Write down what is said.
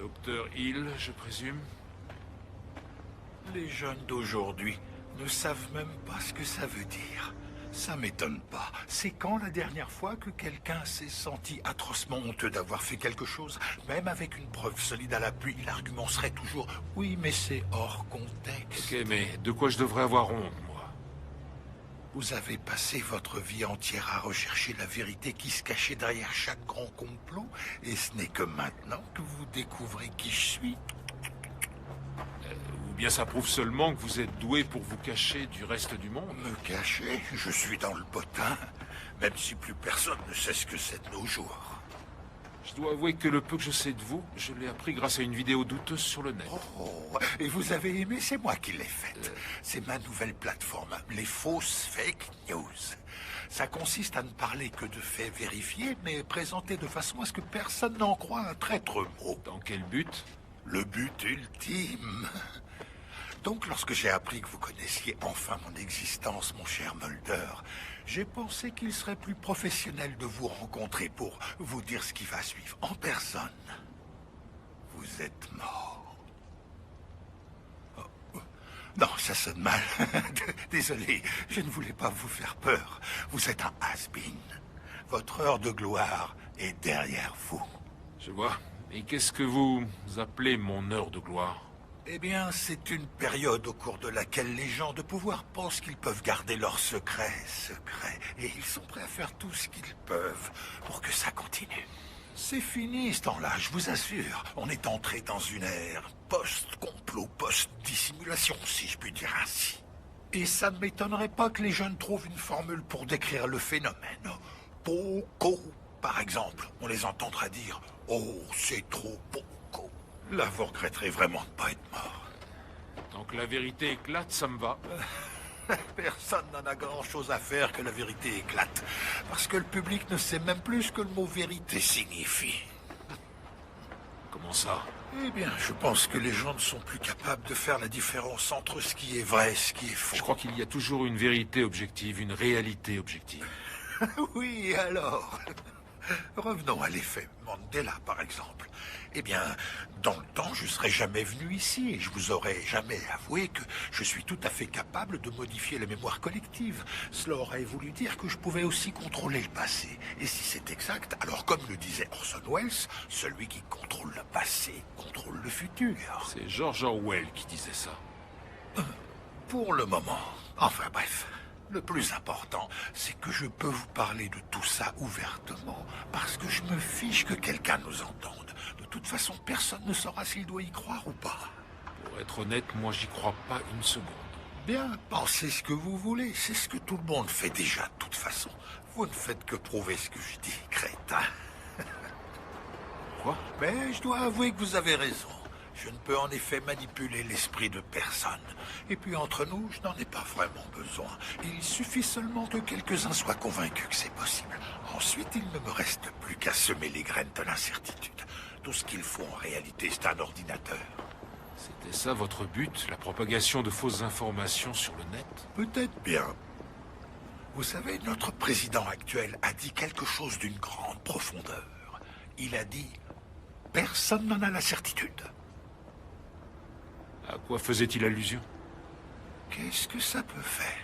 Docteur Hill, je présume? Les jeunes d'aujourd'hui ne savent même pas ce que ça veut dire. Ça m'étonne pas. C'est quand la dernière fois que quelqu'un s'est senti atrocement honteux d'avoir fait quelque chose? Même avec une preuve solide à l'appui, l'argument serait toujours « Oui, mais c'est hors contexte ». Ok, mais de quoi je devrais avoir honte, moi? Vous avez passé votre vie entière à rechercher la vérité qui se cachait derrière chaque grand complot, et ce n'est que maintenant que vous découvrez qui je suis. Ou bien ça prouve seulement que vous êtes doué pour vous cacher du reste du monde? Me cacher? Je suis dans le potin, même si plus personne ne sait ce que c'est de nos jours. Je dois avouer que le peu que je sais de vous, je l'ai appris grâce à une vidéo douteuse sur le net. Oh, et vous avez aimé? C'est moi qui l'ai faite. C'est ma nouvelle plateforme, les fausses fake news. Ça consiste à ne parler que de faits vérifiés, mais présentés de façon à ce que personne n'en croie un traître mot. Dans quel but? Le but ultime. Donc, lorsque j'ai appris que vous connaissiez enfin mon existence, mon cher Mulder, j'ai pensé qu'il serait plus professionnel de vous rencontrer pour vous dire ce qui va suivre en personne. Vous êtes mort. Oh. Non, ça sonne mal. Désolé, je ne voulais pas vous faire peur. Vous êtes un has-been. Votre heure de gloire est derrière vous. Je vois. Et qu'est-ce que vous appelez mon heure de gloire? Eh bien, c'est une période au cours de laquelle les gens de pouvoir pensent qu'ils peuvent garder leurs secrets secrets. Et ils sont prêts à faire tout ce qu'ils peuvent pour que ça continue. C'est fini ce temps-là, je vous assure. On est entré dans une ère post-complot, post-dissimulation, si je puis dire ainsi. Et ça ne m'étonnerait pas que les jeunes trouvent une formule pour décrire le phénomène. Poco, par exemple. On les entendra dire « Oh, c'est trop poco ». Là, vous regretterez vraiment de ne pas être mort. Tant que la vérité éclate, ça me va. Personne n'en a grand-chose à faire que la vérité éclate. Parce que le public ne sait même plus ce que le mot vérité signifie. Comment ça? Eh bien, je pense que les gens ne sont plus capables de faire la différence entre ce qui est vrai et ce qui est faux. Je crois qu'il y a toujours une vérité objective, une réalité objective. Oui, alors... Revenons à l'effet Mandela, par exemple. Eh bien, dans le temps, je serais jamais venu ici et je vous aurais jamais avoué que je suis tout à fait capable de modifier la mémoire collective. Cela aurait voulu dire que je pouvais aussi contrôler le passé. Et si c'est exact, alors comme le disait Orson Welles, celui qui contrôle le passé contrôle le futur. C'est George Orwell qui disait ça. Pour le moment. Enfin bref. Le plus important, c'est que je peux vous parler de tout ça ouvertement, parce que je me fiche que quelqu'un nous entende. De toute façon, personne ne saura s'il doit y croire ou pas. Pour être honnête, moi j'y crois pas une seconde. Bien, pensez ce que vous voulez, c'est ce que tout le monde fait déjà de toute façon. Vous ne faites que prouver ce que je dis, crétin. Quoi? Mais je dois avouer que vous avez raison. Je ne peux en effet manipuler l'esprit de personne. Et puis entre nous, je n'en ai pas vraiment besoin. Il suffit seulement que quelques-uns soient convaincus que c'est possible. Ensuite, il ne me reste plus qu'à semer les graines de l'incertitude. Tout ce qu'il faut en réalité, c'est un ordinateur. C'était ça votre but, la propagation de fausses informations sur le net? Peut-être bien. Vous savez, notre président actuel a dit quelque chose d'une grande profondeur. Il a dit « Personne n'en a la certitude ». À quoi faisait-il allusion? Qu'est-ce que ça peut faire?